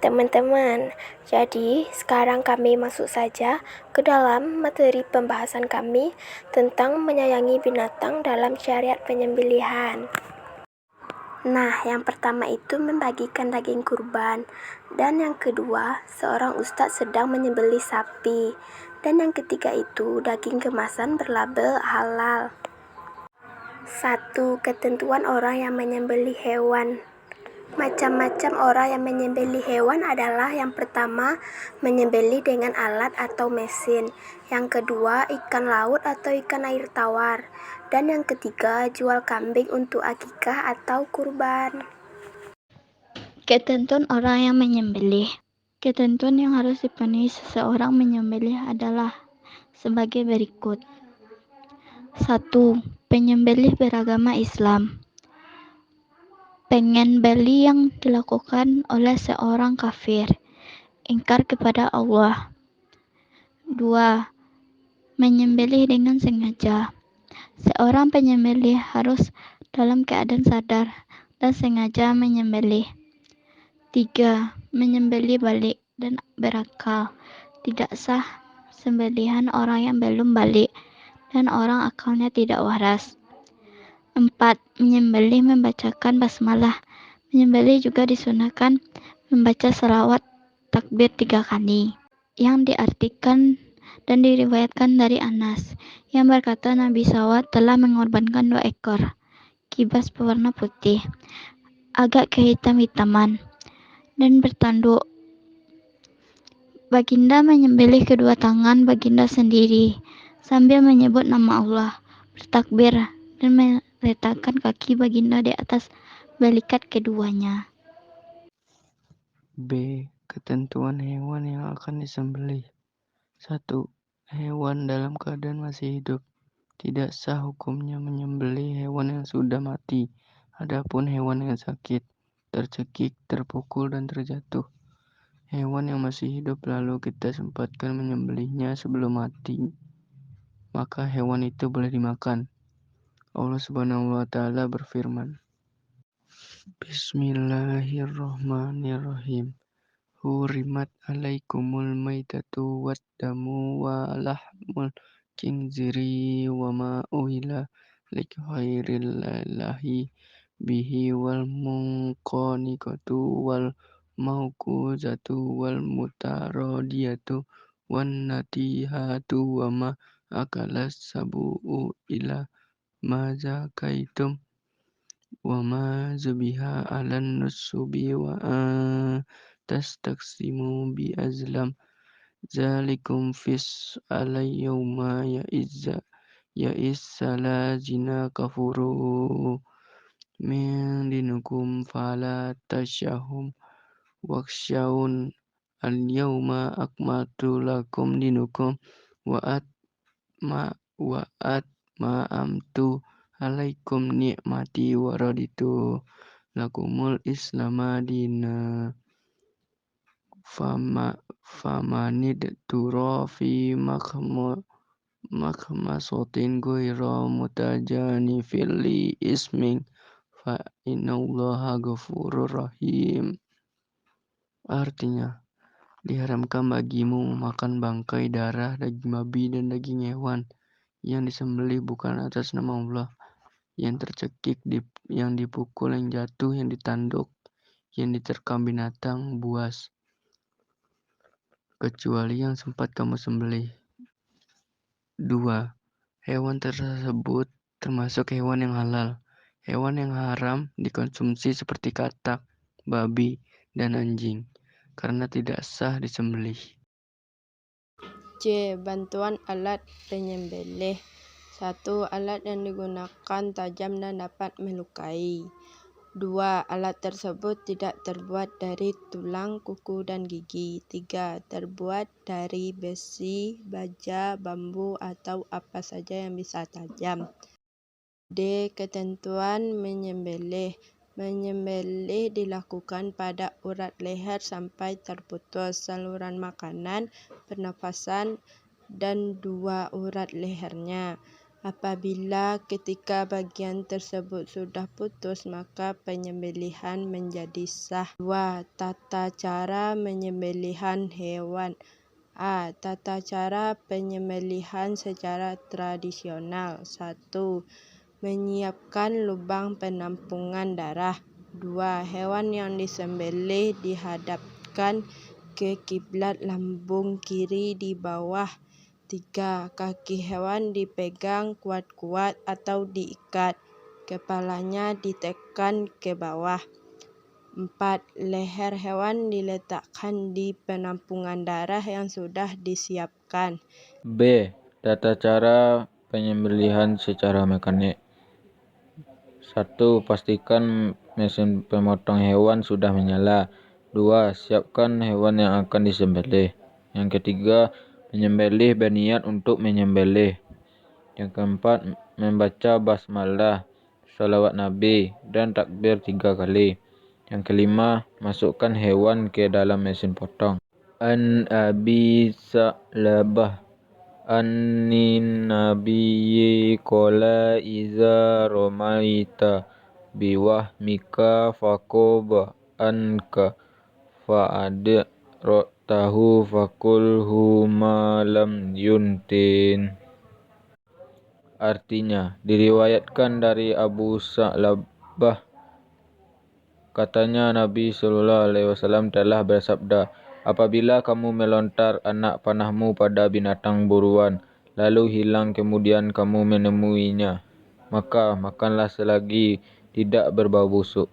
teman-teman. Jadi, sekarang kami masuk saja ke dalam materi pembahasan kami tentang menyayangi binatang dalam syariat penyembelihan. Nah, yang pertama itu membagikan daging kurban. Dan yang kedua, seorang ustadz sedang menyembelih sapi. Dan yang ketiga itu daging kemasan berlabel halal. 1. Ketentuan orang yang menyembelih hewan. Macam-macam orang yang menyembelih hewan adalah: yang pertama, menyembelih dengan alat atau mesin; yang kedua, ikan laut atau ikan air tawar; dan yang ketiga, jual kambing untuk akikah atau kurban. Ketentuan orang yang menyembelih. Ketentuan yang harus dipenuhi seseorang menyembelih adalah sebagai berikut. 1. Penyembelih beragama Islam. Penyembelih yang dilakukan oleh seorang kafir, ingkar kepada Allah. 2. Menyembelih dengan sengaja. Seorang penyembelih harus dalam keadaan sadar dan sengaja menyembelih. 3. Menyembelih balik dan berakal. Tidak sah sembelihan orang yang belum balik dan orang akalnya tidak waras. 4. Menyembelih membacakan basmalah. Menyembelih juga disunahkan membaca salawat takbir 3 kali. Yang diartikan dan diriwayatkan dari Anas, yang berkata Nabi SAW telah mengorbankan 2 ekor kibas berwarna putih, agak kehitam-hitaman, dan bertanduk. Baginda menyembelih kedua tangan baginda sendiri sambil menyebut nama Allah, bertakbir, dan meletakkan kaki baginda di atas balikat keduanya. B. Ketentuan hewan yang akan disembelih. 1. Hewan dalam keadaan masih hidup. Tidak sah hukumnya menyembelih hewan yang sudah mati. Adapun hewan yang sakit, tercekik, terpukul, dan terjatuh, hewan yang masih hidup lalu kita sempatkan menyembelihnya sebelum mati, maka hewan itu boleh dimakan. Allah Subhanahu wa Ta'ala berfirman, Bismillahirrahmanirrahim. Hurimat alaikumul maitatu waddamu wa lahmul khinziri wa ma uhilla lighairillahi bihi wal munqaniqatu wal mauquzatu wal mutaradiyatu wan natihatu wa ma akalas sabu'u ila ma zakaitum wa ma zubiha alan nusubi wa tastaqsimu bi azlam zalikum fis alayyauma ya lazina kafuru min dinukum fala tashahum waksyaun al yauma akmaltu lakum dinukum wa atma'amtu alaikum ni'mati wa raditu lakumul islama dina famanid turo fi makhmasotin goiro mutajanifil li isming fa innallaha ghafurur rahim. Artinya, diharamkan bagimu memakan bangkai, darah, daging babi, dan daging hewan yang disembelih bukan atas nama Allah, yang tercekik, yang dipukul, yang jatuh, yang ditanduk, yang diterkam binatang buas, kecuali yang sempat kamu sembelih. 2. Hewan tersebut termasuk hewan yang halal. Hewan yang haram dikonsumsi seperti katak, babi, dan anjing, karena tidak sah disembelih. C. Bantuan alat penyembelih. 1. Alat yang digunakan tajam dan dapat melukai. 2. Alat tersebut tidak terbuat dari tulang, kuku, dan gigi. 3. Terbuat dari besi, baja, bambu, atau apa saja yang bisa tajam. D. Ketentuan menyembelih. Menyembelih dilakukan pada urat leher sampai terputus saluran makanan, pernafasan, dan 2 urat lehernya. Apabila ketika bagian tersebut sudah putus, maka penyembelihan menjadi sah. 2. Tata cara penyembelihan hewan. A. Tata cara penyembelihan secara tradisional. 1. Menyiapkan lubang penampungan darah. 2. Hewan yang disembelih dihadapkan ke kiblat, lambung kiri di bawah. 3. Kaki hewan dipegang kuat-kuat atau diikat. Kepalanya ditekan ke bawah. 4. Leher hewan diletakkan di penampungan darah yang sudah disiapkan. B. Tata cara penyembelihan secara mekanik. 1. Pastikan mesin pemotong hewan sudah menyala. 2. Siapkan hewan yang akan disembelih. Yang ketiga, menyembelih berniat untuk menyembelih. Yang keempat, membaca basmalah, salawat Nabi, dan takbir 3 kali. Yang kelima, masukkan hewan ke dalam mesin potong. An Abi Sa'labah Anin Nabiyyi qala iza romaita biwahmika fakoba anka fa'ad rotahu fakulhu ma lam yuntin. Artinya, diriwayatkan dari Abu Sa'labah, katanya Nabi SAW telah bersabda, apabila kamu melontar anak panahmu pada binatang buruan, lalu hilang kemudian kamu menemuinya, maka makanlah selagi tidak berbau busuk.